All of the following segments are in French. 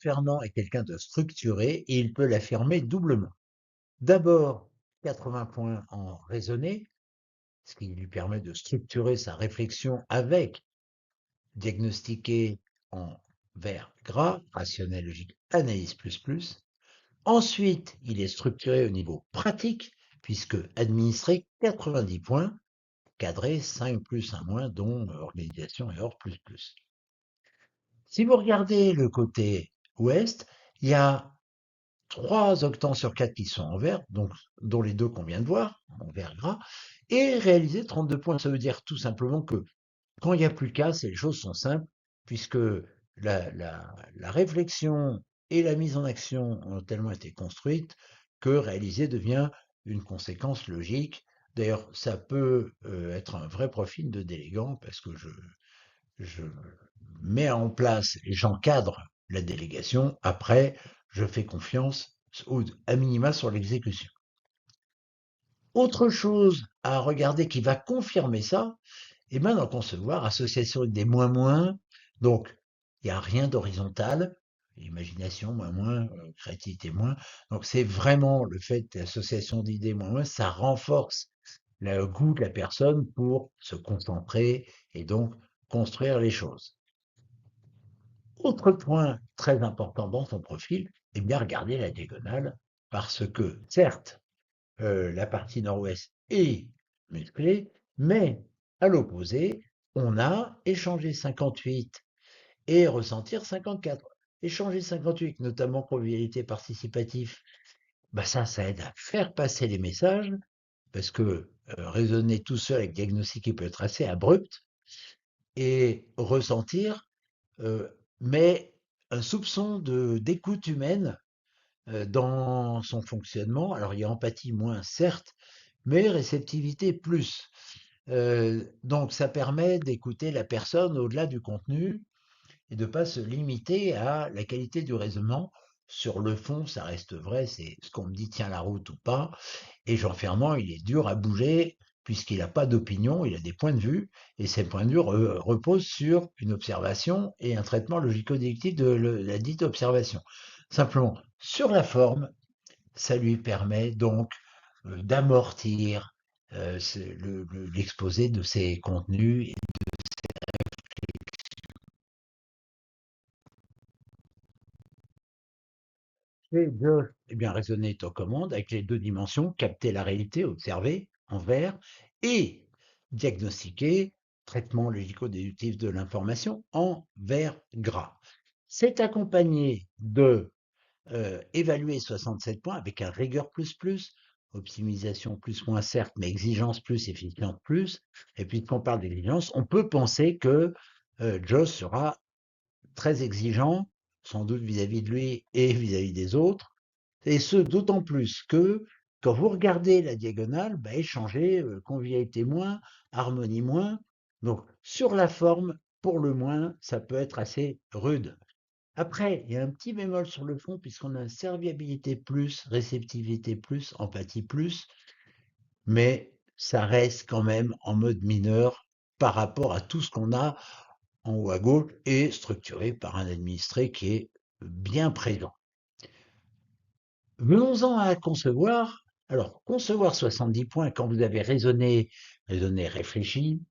Fernand est quelqu'un de structuré et il peut l'affirmer doublement. D'abord, 80 points en raisonné, ce qui lui permet de structurer sa réflexion avec diagnostiquer en vers gras, rationnel, logique, analyse plus. Ensuite, il est structuré au niveau pratique, puisque administré 90 points, cadré 5 plus 1 moins, dont organisation et or plus. Si vous regardez le côté ouest, il y a 3 octants sur 4 qui sont en vert, donc, dont les 2 qu'on vient de voir, en vert gras, et réalisé 32 points. Ça veut dire tout simplement que quand il n'y a plus de casse, les choses sont simples, puisque la réflexion et la mise en action ont tellement été construites que réaliser devient une conséquence logique. D'ailleurs, ça peut être un vrai profil de délégant parce que je mets en place et j'encadre la délégation. Après, je fais confiance à minima sur l'exécution. Autre chose à regarder qui va confirmer ça, et bien dans concevoir, association des moins, donc il n'y a rien d'horizontal, imagination moins, créativité moins. Donc c'est vraiment le fait d'association d'idées moins, ça renforce le goût de la personne pour se concentrer et donc construire les choses. Autre point très important dans son profil, eh bien regarder la diagonale, parce que certes, la partie nord-ouest est musclée, mais à l'opposé, on a échangé 58 et ressentir 54. Échanger 58, notamment convivialité participative, bah ça aide à faire passer les messages, parce que raisonner tout seul avec diagnostic peut être assez abrupt, et ressentir, mais un soupçon d'écoute humaine dans son fonctionnement. Alors, il y a empathie moins, certes, mais réceptivité plus. Donc, ça permet d'écouter la personne au-delà du contenu et de ne pas se limiter à la qualité du raisonnement. Sur le fond, ça reste vrai, c'est ce qu'on me dit tient la route ou pas. Et Jean Fermand, il est dur à bouger puisqu'il n'a pas d'opinion, il a des points de vue, et ces points de vue reposent sur une observation et un traitement logico-déductif de la dite observation. Simplement, sur la forme, ça lui permet donc d'amortir l'exposé de ses contenus. Et de eh bien, raisonner est aux commandes avec les 2 dimensions, capter la réalité, observer en vert, et diagnostiquer, traitement logico-déductif de l'information en vert gras. C'est accompagné de évaluer 67 points avec un rigueur plus, optimisation plus moins certes, mais exigence plus, efficience plus. Et puis quand on parle d'exigence, on peut penser que Joss sera très exigeant, sans doute vis-à-vis de lui et vis-à-vis des autres, et ce d'autant plus que quand vous regardez la diagonale, bah, échanger, convivialité moins, harmonie moins. Donc sur la forme, pour le moins, ça peut être assez rude. Après, il y a un petit bémol sur le fond, puisqu'on a serviabilité plus, réceptivité plus, empathie plus, mais ça reste quand même en mode mineur par rapport à tout ce qu'on a en haut à gauche et structuré par un administré qui est bien présent. Venons-en à concevoir. Alors, concevoir 70 points quand vous avez raisonné, réfléchi,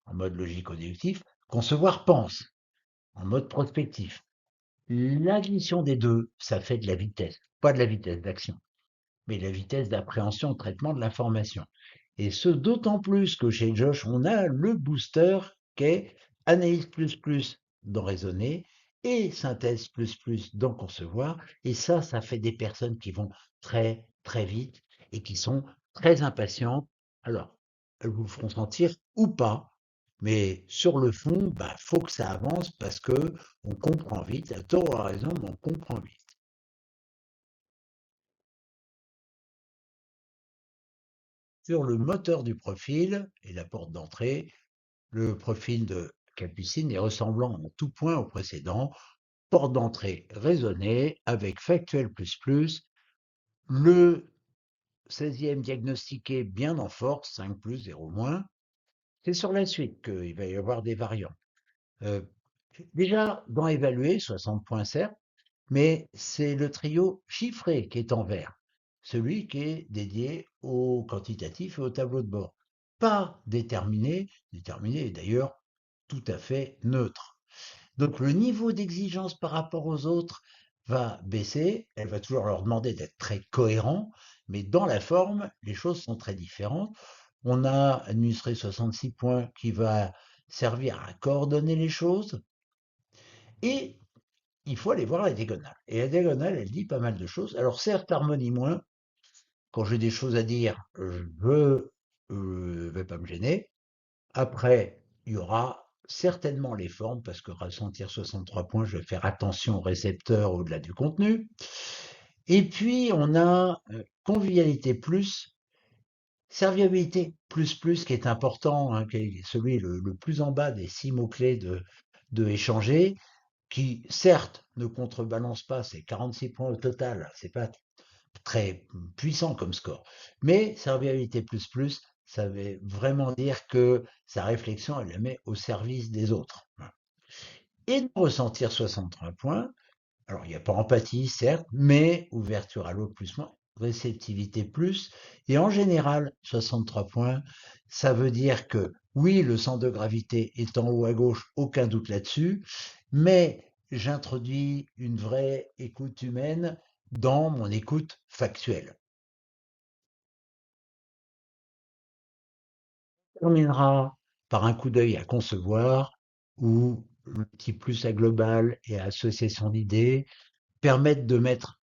en mode logico-déductif, concevoir pense, en mode prospectif. L'addition des deux, ça fait de la vitesse. Pas de la vitesse d'action, mais la vitesse d'appréhension, de traitement de l'information. Et ce, d'autant plus que chez Josh, on a le booster qu'est analyse dans raisonner et synthèse dans concevoir. Et ça fait des personnes qui vont très, très vite et qui sont très impatientes. Alors, elles vous feront sentir ou pas, mais sur le fond, bah, faut que ça avance parce que on comprend vite. À tort ou à raison, mais on comprend vite. Sur le moteur du profil et la porte d'entrée, le profil de Capucine est ressemblant en tout point au précédent. Porte d'entrée raisonnée avec factuel le 16e diagnostiqué bien en force, 5 plus, 0 moins. C'est sur la suite qu'il va y avoir des variants. Euh, Déjà, dans évaluer, 60 points certes, mais c'est le trio chiffré qui est en vert, celui qui est dédié au quantitatif et au tableau de bord. Pas déterminé, déterminé est d'ailleurs tout à fait neutre. Donc le niveau d'exigence par rapport aux autres va baisser, elle va toujours leur demander d'être très cohérents, mais dans la forme, les choses sont très différentes. On a administré 66 points qui va servir à coordonner les choses, et il faut aller voir la diagonale. Et la diagonale, elle dit pas mal de choses. Alors certes, harmonie moins, quand j'ai des choses à dire, je ne vais pas me gêner. Après, il y aura certainement les formes, parce que ressentir 63 points, je vais faire attention au récepteur au-delà du contenu. Et puis, on a convivialité plus, serviabilité plus, qui est important, hein, qui est celui le plus en bas des 6 mots-clés de échanger, qui certes ne contrebalance pas, c'est 46 points au total, c'est pas très puissant comme score. Mais serviabilité ça veut vraiment dire que sa réflexion, elle la met au service des autres. Et de ressentir 63 points, alors il n'y a pas empathie, certes, mais ouverture à l'autre plus moins, réceptivité plus, et en général, 63 points, ça veut dire que oui, le centre de gravité est en haut à gauche, aucun doute là-dessus, mais j'introduis une vraie écoute humaine dans mon écoute factuelle. On terminera par un coup d'œil à concevoir, où le petit plus à global et à association d'idées permettent de mettre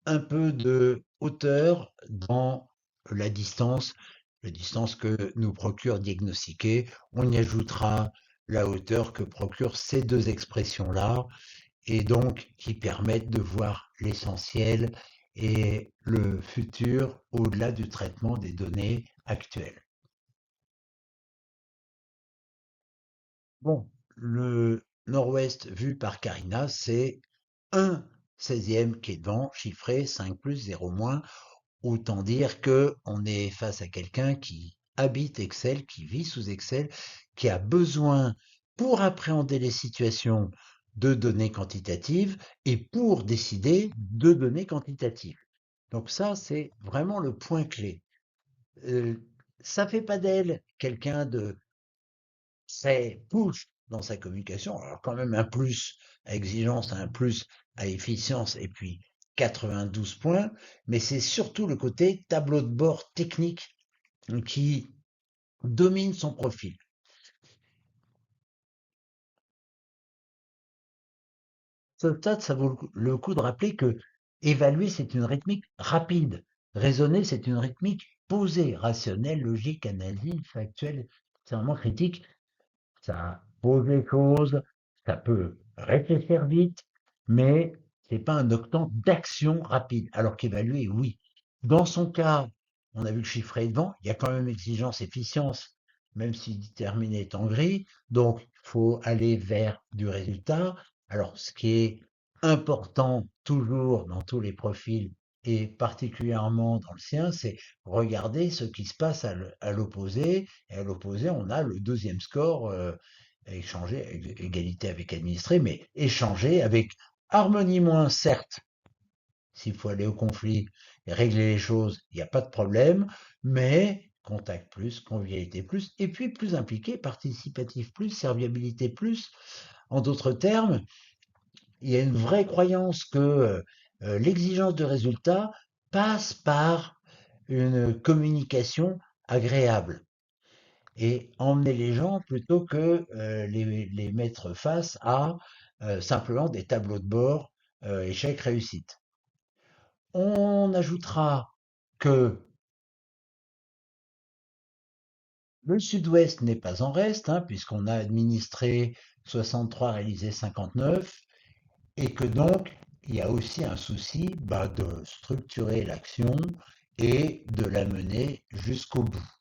un peu de hauteur dans la distance que nous procure diagnostiquer. On y ajoutera la hauteur que procurent ces deux expressions-là, et donc qui permettent de voir l'essentiel et le futur au-delà du traitement des données actuelles. Bon, le nord-ouest vu par Carina, c'est un 16e qui est devant, chiffré 5 plus 0 moins. Autant dire que on est face à quelqu'un qui habite Excel, qui vit sous Excel, qui a besoin, pour appréhender les situations, de données quantitatives et pour décider de données quantitatives. Donc ça, c'est vraiment le point clé. Euh, Ça fait pas d'elle quelqu'un de très push dans sa communication. Alors quand même un plus à exigence, un plus à efficience, et puis 92 points, mais c'est surtout le côté tableau de bord technique qui domine son profil. Ce stade, ça vaut le coup de rappeler que évaluer, c'est une rythmique rapide. Raisonner, c'est une rythmique posée, rationnelle, logique, analyse, factuelle. C'est vraiment critique. Ça pose les choses, ça peut réfléchir vite, mais c'est pas un octant d'action rapide. Alors qu'évaluer, oui. Dans son cas, on a vu le chiffre est devant, il y a quand même exigence efficience, même si déterminé est en gris, donc il faut aller vers du résultat. Alors, ce qui est important toujours dans tous les profils et particulièrement dans le sien, c'est regarder ce qui se passe à l'opposé. Et à l'opposé, on a le deuxième score échangé, égalité avec administré, mais échangé avec harmonie moins, certes. S'il faut aller au conflit et régler les choses, il n'y a pas de problème, mais contact plus, convivialité plus, et puis plus impliqué, participatif plus, serviabilité plus. En d'autres termes, il y a une vraie croyance que l'exigence de résultat passe par une communication agréable et emmener les gens plutôt que les mettre face à simplement des tableaux de bord échec-réussite. On ajoutera que le sud-ouest n'est pas en reste, hein, puisqu'on a administré 63, réalisé 59, et que donc il y a aussi un souci de structurer l'action et de la mener jusqu'au bout.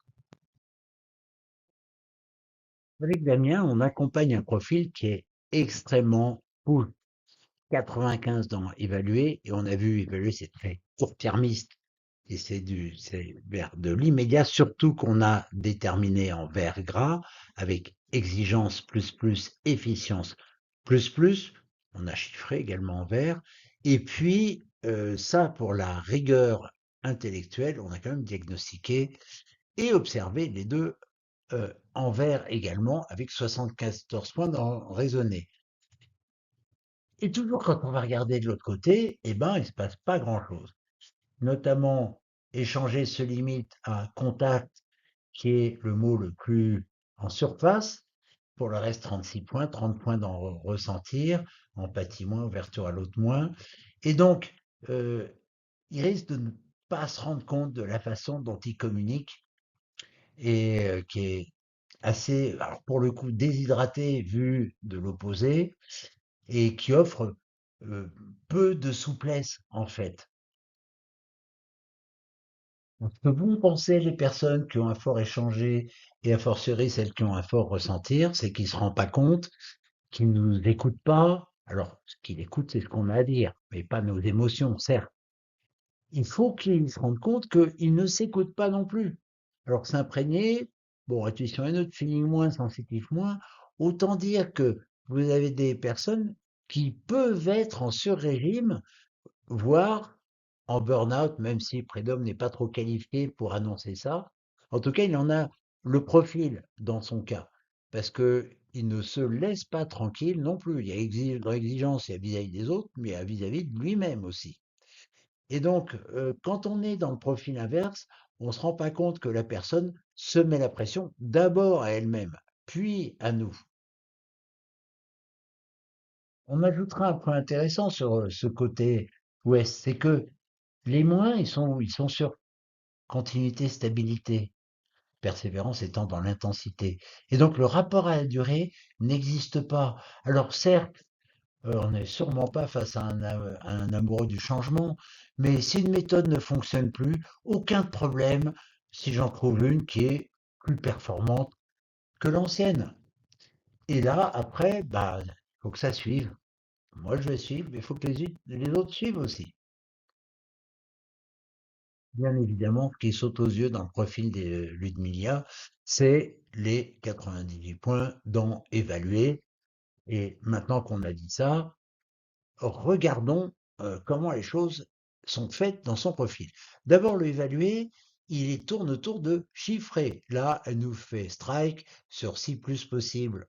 Avec Damien, on accompagne un profil qui est extrêmement cool. 95 dans évaluer, et on a vu évaluer, c'est très court-termiste, et c'est vers de l'immédiat, surtout qu'on a déterminé en vert gras, avec exigence plus, efficience plus, on a chiffré également en vert, Et puis, ça, pour la rigueur intellectuelle, on a quand même diagnostiqué et observé les 2 en vert également, avec 74 points dans raisonné. Et toujours quand on va regarder de l'autre côté, eh ben, il se passe pas grand-chose. Notamment, échanger se limite à contact, qui est le mot le plus en surface. Pour le reste, 36 points, 30 points dans ressentir, empathie moins, ouverture à l'autre moins. Et donc, euh, il risque de ne pas se rendre compte de la façon dont il communique et qui est assez, alors pour le coup, déshydraté vu de l'opposé et qui offre euh, peu de souplesse en fait. Ce que vont penser les personnes qui ont un fort échangé et a fortiori celles qui ont un fort ressentir, c'est qu'ils ne se rendent pas compte, qu'ils ne nous écoutent pas. Alors, ce qu'ils écoutent, c'est ce qu'on a à dire, mais pas nos émotions, certes. Il faut qu'ils se rendent compte qu'ils ne s'écoutent pas non plus. Alors, s'imprégner, bon, intuition et autre, feeling moins, sensitif moins, autant dire que vous avez des personnes qui peuvent être en sur-régime, voire en burn-out, même si Prud'homme n'est pas trop qualifié pour annoncer ça. En tout cas, il en a le profil dans son cas, parce que il ne se laisse pas tranquille non plus. Il y a l'exigence, il y a vis-à-vis des autres, mais il y a vis-à-vis de lui-même aussi. Et donc, quand on est dans le profil inverse, on ne se rend pas compte que la personne se met la pression d'abord à elle-même, puis à nous. On ajoutera un point intéressant sur ce côté ouest, c'est que les moins, ils sont sur continuité, stabilité, persévérance étant dans l'intensité. Et donc le rapport à la durée n'existe pas. Alors certes, on n'est sûrement pas face à un amoureux du changement, mais si une méthode ne fonctionne plus, aucun problème si j'en trouve une qui est plus performante que l'ancienne. Et là, après, bah, faut que ça suive. Moi, je vais suivre, mais il faut que les autres suivent aussi. Bien évidemment, ce qui saute aux yeux dans le profil de Ludmilla, c'est les 98 points dans évaluer. Et maintenant qu'on a dit ça, regardons comment les choses sont faites dans son profil. D'abord, le évaluer, il tourne autour de chiffrer. Là, elle nous fait strike sur 6 plus possible.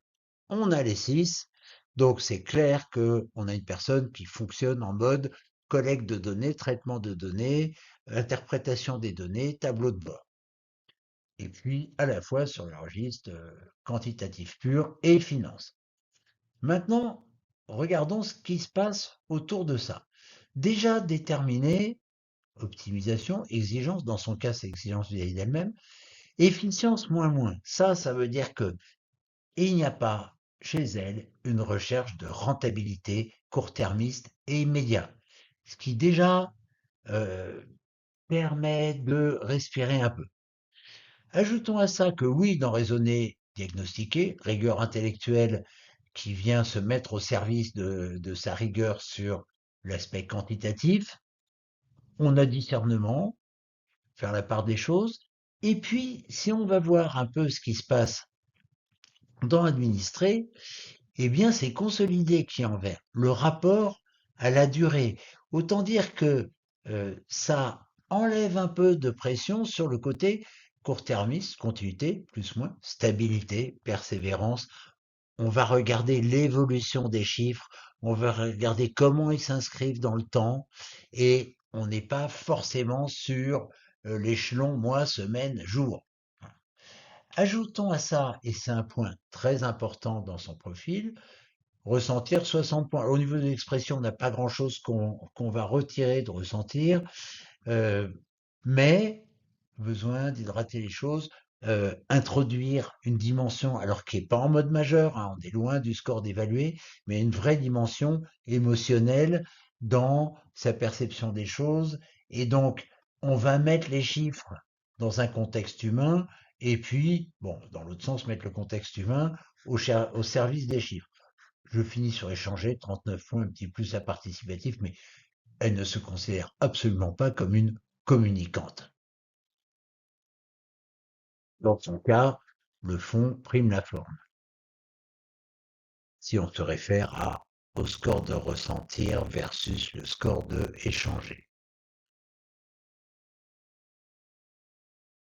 On a les 6. Donc, c'est clair qu'on a une personne qui fonctionne en mode collecte de données, traitement de données, interprétation des données, tableau de bord. Et puis, à la fois sur le registre quantitatif pur et finance. Maintenant, regardons ce qui se passe autour de ça. Déjà déterminé, optimisation, exigence, dans son cas c'est exigence vis-à-vis d'elle-même, efficience moins moins. Ça veut dire que il n'y a pas chez elle une recherche de rentabilité court-termiste et immédiat. Ce qui déjà euh, permet de respirer un peu. Ajoutons à ça que oui, dans raisonner, diagnostiquer, rigueur intellectuelle qui vient se mettre au service de sa rigueur sur l'aspect quantitatif, on a discernement, faire la part des choses, et puis si on va voir un peu ce qui se passe dans administrer, eh bien c'est consolider qui en vert, le rapport à la durée. Autant dire que ça enlève un peu de pression sur le côté court-termiste, continuité, plus moins, stabilité, persévérance. On va regarder l'évolution des chiffres, on va regarder comment ils s'inscrivent dans le temps et on n'est pas forcément sur l'échelon mois, semaine, jour. Ajoutons à ça, et c'est un point très important dans son profil, ressentir 60 points. Au niveau de l'expression, on n'a pas grand-chose qu'on va retirer de ressentir, euh, mais besoin d'hydrater les choses, introduire une dimension, alors qui n'est pas en mode majeur, hein, on est loin du score d'évaluer, mais une vraie dimension émotionnelle dans sa perception des choses. Et donc, on va mettre les chiffres dans un contexte humain, et puis, bon, dans l'autre sens, mettre le contexte humain au service des chiffres. Je finis sur échanger, 39 points, un petit plus à participatif, mais elle ne se considère absolument pas comme une communicante. Dans son cas, le fond prime la forme, si on se réfère à au score de ressentir versus le score de échanger.